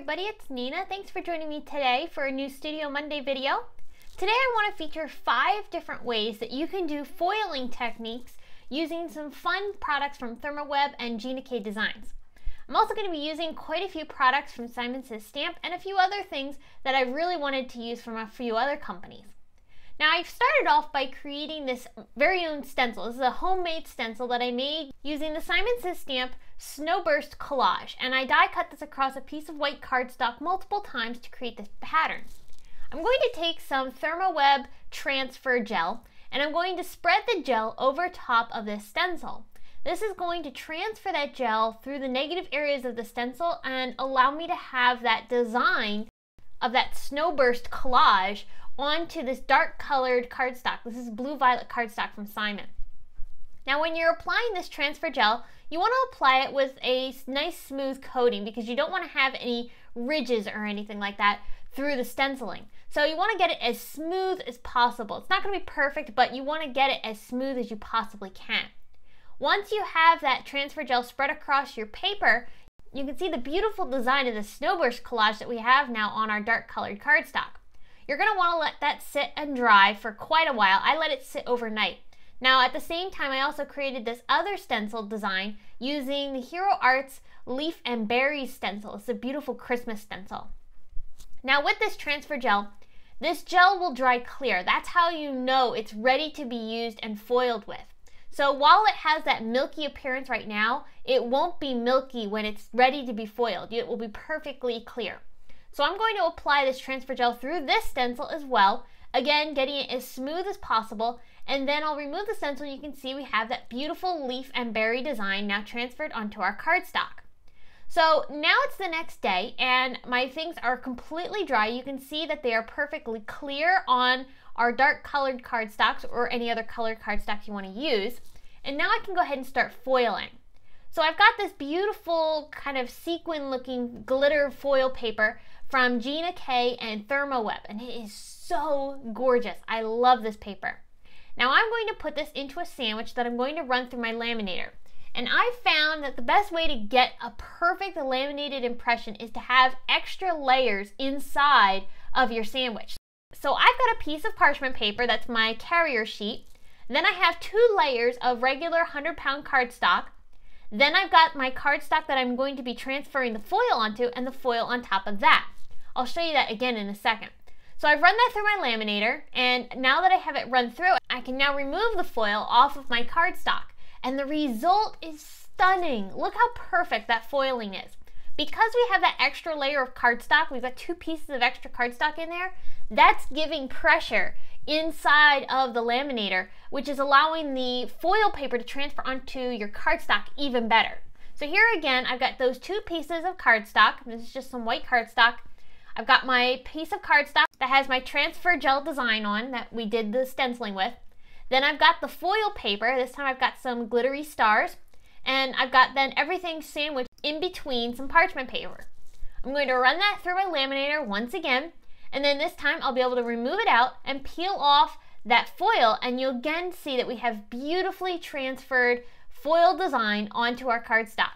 everybody, it's Nina. Thanks for joining me today for a new Studio Monday video. Today I want to feature 5 different ways that you can do foiling techniques using some fun products from ThermoWeb and Gina K designs. I'm also going to be using quite a few products from Simon Says Stamp and a few other things that I really wanted to use from a few other companies. Now I've started off by creating this very own stencil. This is a homemade stencil that I made using the Simon Says Stamp Snowburst Collage, and I die cut this across a piece of white cardstock multiple times to create this pattern. I'm going to take some ThermoWeb transfer gel and I'm going to spread the gel over top of this stencil. This is going to transfer that gel through the negative areas of the stencil and allow me to have that design of that snowburst collage onto this dark colored cardstock. This is blue-violet cardstock from Simon. Now when you're applying this transfer gel, you want to apply it with a nice smooth coating because you don't want to have any ridges or anything like that through the stenciling. So you want to get it as smooth as possible. It's not going to be perfect, but you want to get it as smooth as you possibly can. Once you have that transfer gel spread across your paper, you can see the beautiful design of the snowburst collage that we have now on our dark colored cardstock. You're going to want to let that sit and dry for quite a while. I let it sit overnight. Now at the same time, I also created this other stencil design using the Hero Arts Leaf and Berries stencil. It's a beautiful Christmas stencil. Now with this transfer gel, this gel will dry clear. That's how you know it's ready to be used and foiled with. So while it has that milky appearance right now, it won't be milky when it's ready to be foiled. It will be perfectly clear. So I'm going to apply this transfer gel through this stencil as well, again getting it as smooth as possible, and then I'll remove the stencil. You can see we have that beautiful leaf and berry design now transferred onto our cardstock. So now it's the next day and my things are completely dry. You can see that they are perfectly clear on our dark colored cardstocks or any other colored cardstock you want to use. And now I can go ahead and start foiling. So I've got this beautiful kind of sequin looking glitter foil paper from Gina K and ThermoWeb, and it is so gorgeous. I love this paper. Now I'm going to put this into a sandwich that I'm going to run through my laminator. And I found that the best way to get a perfect laminated impression is to have extra layers inside of your sandwich. So I've got a piece of parchment paper, that's my carrier sheet. Then I have 2 layers of regular 100-pound cardstock. Then I've got my cardstock that I'm going to be transferring the foil onto and the foil on top of that. I'll show you that again in a second. So I've run that through my laminator, and now that I have it run through, I can now remove the foil off of my cardstock. And the result is stunning. Look how perfect that foiling is. Because we have that extra layer of cardstock, we've got 2 pieces of extra cardstock in there, that's giving pressure inside of the laminator, which is allowing the foil paper to transfer onto your cardstock even better. So here again, I've got those 2 pieces of cardstock. This is just some white cardstock. I've got my piece of cardstock that has my transfer gel design on that we did the stenciling with. Then I've got the foil paper. This time I've got some glittery stars. And I've got then everything sandwiched in between some parchment paper. I'm going to run that through my laminator once again. And then this time I'll be able to remove it out and peel off that foil. And you'll again see that we have beautifully transferred foil design onto our cardstock.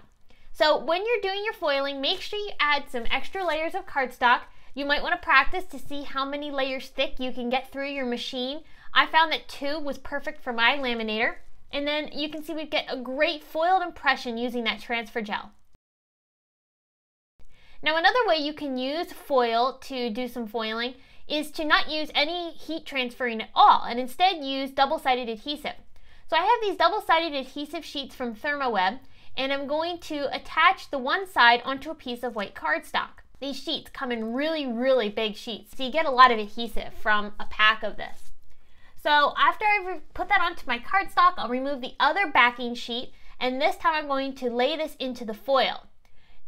So when you're doing your foiling, make sure you add some extra layers of cardstock. You might want to practice to see how many layers thick you can get through your machine. I found that 2 was perfect for my laminator. And then you can see we get a great foiled impression using that transfer gel. Now another way you can use foil to do some foiling is to not use any heat transferring at all and instead use double-sided adhesive. So I have these double-sided adhesive sheets from ThermoWeb, and I'm going to attach the one side onto a piece of white cardstock. These sheets come in really big sheets, so you get a lot of adhesive from a pack of this. So after I put that onto my cardstock, I'll remove the other backing sheet, and this time I'm going to lay this into the foil.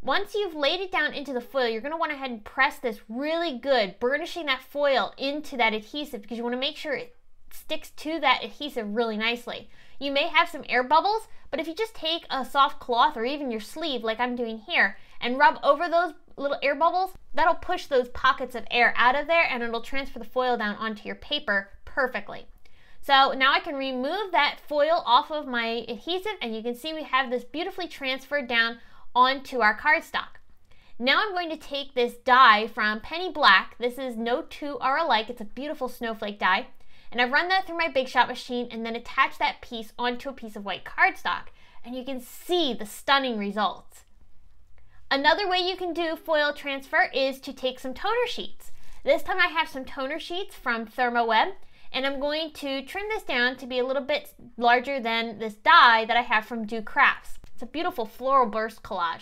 Once you've laid it down into the foil, you're going to want to go ahead and press this really good, burnishing that foil into that adhesive because you want to make sure it sticks to that adhesive really nicely. You may have some air bubbles, but if you just take a soft cloth or even your sleeve like I'm doing here and rub over those little air bubbles, that'll push those pockets of air out of there and it'll transfer the foil down onto your paper perfectly. So now I can remove that foil off of my adhesive and you can see we have this beautifully transferred down onto our cardstock. Now I'm going to take this die from Penny Black. This is No Two Are Alike. It's a beautiful snowflake die. And I've run that through my Big Shot machine and then attach that piece onto a piece of white cardstock. And you can see the stunning results. Another way you can do foil transfer is to take some toner sheets. This time I have some toner sheets from ThermoWeb, and I'm going to trim this down to be a little bit larger than this die that I have from Do Crafts. It's a beautiful floral burst collage.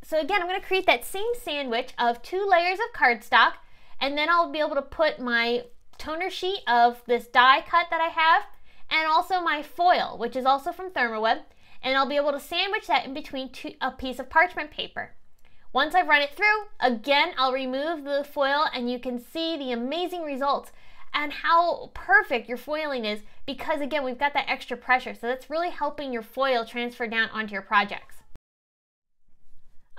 So again, I'm going to create that same sandwich of 2 layers of cardstock, and then I'll be able to put my toner sheet of this die cut that I have, and also my foil, which is also from ThermoWeb, and I'll be able to sandwich that in between a piece of parchment paper. Once I've run it through, again, I'll remove the foil and you can see the amazing results and how perfect your foiling is because, again, we've got that extra pressure. So that's really helping your foil transfer down onto your projects.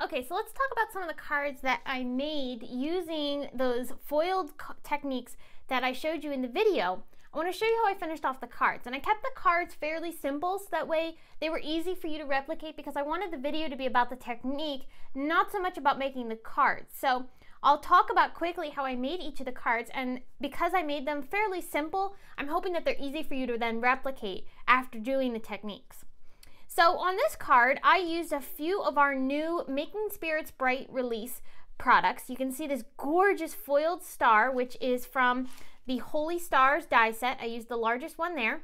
Okay, so let's talk about some of the cards that I made using those foiled techniques that I showed you in the video. I want to show you how I finished off the cards, and I kept the cards fairly simple so that way they were easy for you to replicate because I wanted the video to be about the technique, not so much about making the cards. So I'll talk about quickly how I made each of the cards, and because I made them fairly simple, I'm hoping that they're easy for you to then replicate after doing the techniques. So on this card, I used a few of our new Making Spirits Bright release products. You can see this gorgeous foiled star, which is from the Holy Stars die set. I used the largest one there.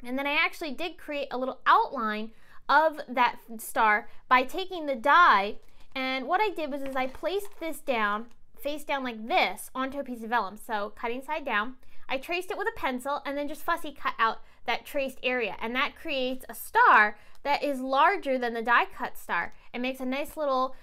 And then I actually did create a little outline of that star by taking the die, and what I did was I placed this down, face down like this, onto a piece of vellum. So cutting side down, I traced it with a pencil and then just fussy cut out that traced area, and that creates a star that is larger than the die cut star. It makes a nice little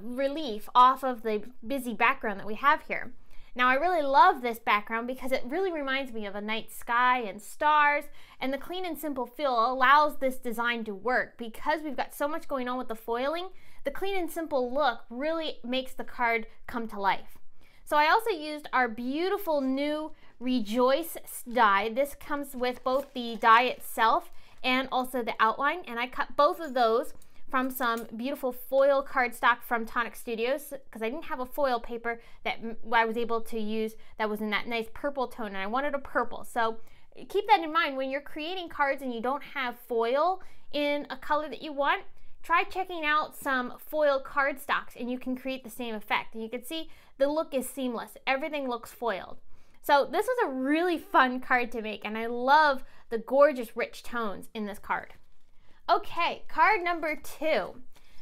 relief off of the busy background that we have here. Now I really love this background because it really reminds me of a night sky and stars, and the clean and simple feel allows this design to work. Because we've got so much going on with the foiling, the clean and simple look really makes the card come to life. So I also used our beautiful new Rejoice die. This comes with both the die itself and also the outline, and I cut both of those from some beautiful foil cardstock from Tonic Studios because I didn't have a foil paper that I was able to use that was in that nice purple tone, and I wanted a purple. So keep that in mind when you're creating cards and you don't have foil in a color that you want. Try checking out some foil cardstocks and you can create the same effect. And you can see the look is seamless. Everything looks foiled. So this was a really fun card to make, and I love the gorgeous rich tones in this card. Okay, card number 2.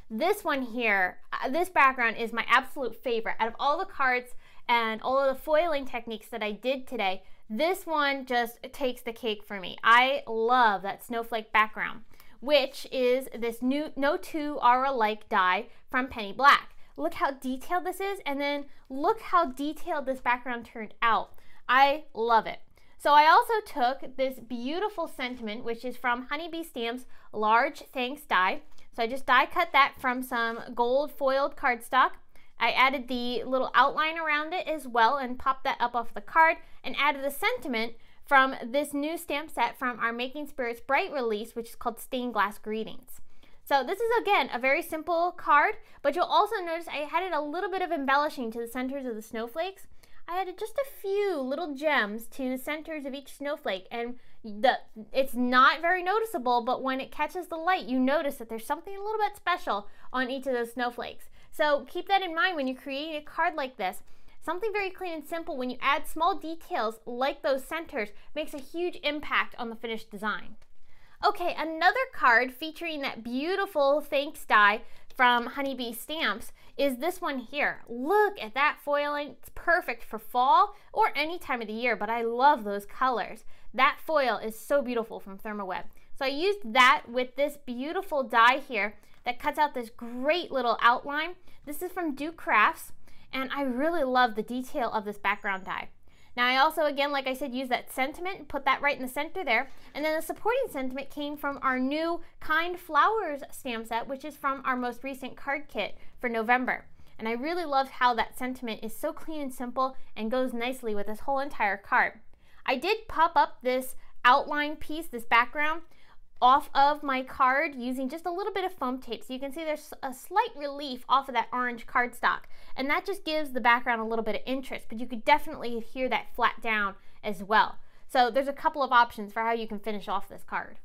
This one here, this background is my absolute favorite. Out of all the cards and all of the foiling techniques that I did today, this one just takes the cake for me. I love that snowflake background, which is this new No Two Are Alike die from Penny Black. Look how detailed this is, and then look how detailed this background turned out. I love it. So I also took this beautiful sentiment, which is from Honeybee Stamp's Large Thanks die. So I just die cut that from some gold foiled cardstock. I added the little outline around it as well and popped that up off the card, and added the sentiment from this new stamp set from our Making Spirits Bright release, which is called Stained Glass Greetings. So this is, again, a very simple card, but you'll also notice I added a little bit of embellishing to the centers of the snowflakes. I added just a few little gems to the centers of each snowflake, and it's not very noticeable, but when it catches the light, you notice that there's something a little bit special on each of those snowflakes. So keep that in mind when you're creating a card like this. Something very clean and simple, when you add small details like those centers, makes a huge impact on the finished design. Okay, another card featuring that beautiful thanks die from Honeybee Stamps is this one here. Look at that foiling. It's perfect for fall or any time of the year, but I love those colors. That foil is so beautiful from ThermoWeb. So I used that with this beautiful die here that cuts out this great little outline. This is from Do Crafts, and I really love the detail of this background die. Now I also, again, like I said, use that sentiment and put that right in the center there. And then the supporting sentiment came from our new Kind Flowers stamp set, which is from our most recent card kit for November. And I really loved how that sentiment is so clean and simple and goes nicely with this whole entire card. I did pop up this outline piece, this background, off of my card using just a little bit of foam tape. So you can see there's a slight relief off of that orange cardstock, and that just gives the background a little bit of interest, but you could definitely adhere that flat down as well. So there's a couple of options for how you can finish off this card.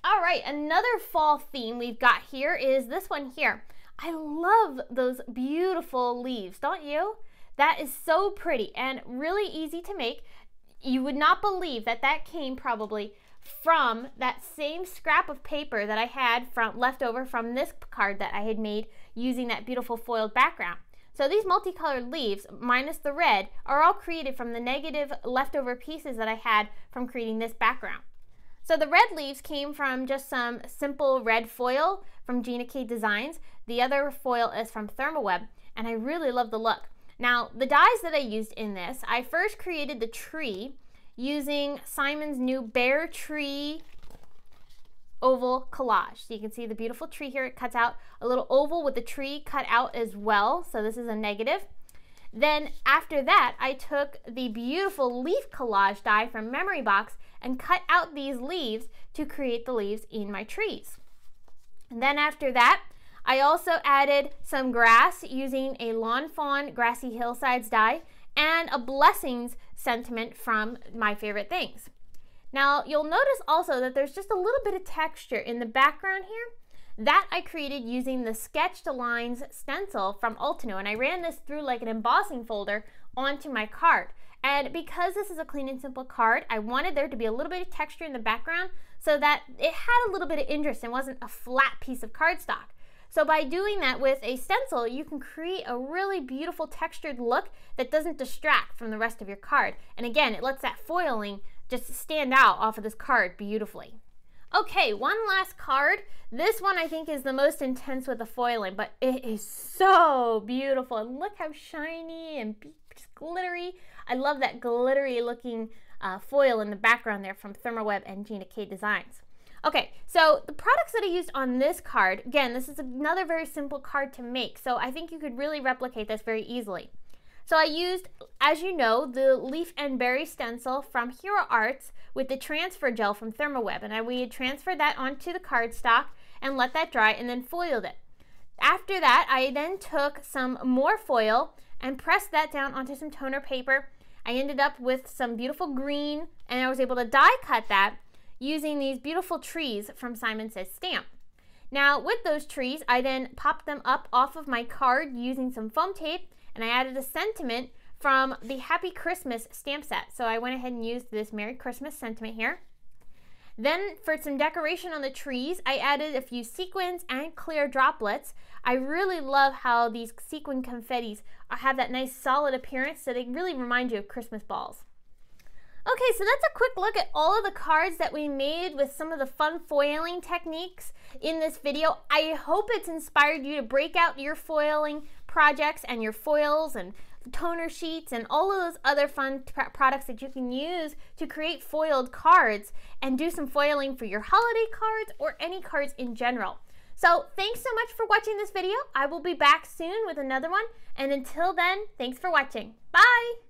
All right, another fall theme we've got here is this one here. I love those beautiful leaves, don't you? That is so pretty and really easy to make. You would not believe that that came probably from that same scrap of paper that I had left over from this card that I had made using that beautiful foiled background. So these multicolored leaves, minus the red, are all created from the negative leftover pieces that I had from creating this background. So the red leaves came from just some simple red foil from Gina K Designs. The other foil is from ThermoWeb, and I really love the look. Now, the dies that I used in this, I first created the tree using Simon's new Bear Tree oval collage. So you can see the beautiful tree here. It cuts out a little oval with the tree cut out as well. So this is a negative. Then after that, I took the beautiful leaf collage die from Memory Box and cut out these leaves to create the leaves in my trees. And then after that, I also added some grass using a Lawn Fawn Grassy Hillsides die and a blessings sentiment from My Favorite Things. Now you'll notice also that there's just a little bit of texture in the background here that I created using the Sketched Lines stencil from Ultimo, and I ran this through like an embossing folder onto my card. And because this is a clean and simple card, I wanted there to be a little bit of texture in the background so that it had a little bit of interest and wasn't a flat piece of cardstock. So by doing that with a stencil, you can create a really beautiful textured look that doesn't distract from the rest of your card. And again, it lets that foiling just stand out off of this card beautifully. Okay, one last card. This one I think is the most intense with the foiling, but it is so beautiful. And look how shiny and just glittery. I love that glittery looking foil in the background there from ThermoWeb and Gina K Designs. Okay, so the products that I used on this card, again, this is another very simple card to make, so I think you could really replicate this very easily. So I used, as you know, the leaf and berry stencil from Hero Arts with the transfer gel from ThermoWeb, and we had transferred that onto the cardstock and let that dry and then foiled it. After that, I then took some more foil and pressed that down onto some toner paper. I ended up with some beautiful green, and I was able to die cut that using these beautiful trees from Simon Says Stamp. Now with those trees, I then popped them up off of my card using some foam tape, and I added a sentiment from the Happy Christmas stamp set. So I went ahead and used this Merry Christmas sentiment here. Then for some decoration on the trees, I added a few sequins and clear droplets. I really love how these sequin confettis have that nice solid appearance, so they really remind you of Christmas balls. Okay, so that's a quick look at all of the cards that we made with some of the fun foiling techniques in this video. I hope it's inspired you to break out your foiling projects and your foils and toner sheets and all of those other fun products that you can use to create foiled cards and do some foiling for your holiday cards or any cards in general. So thanks so much for watching this video. I will be back soon with another one, and until then, thanks for watching. Bye!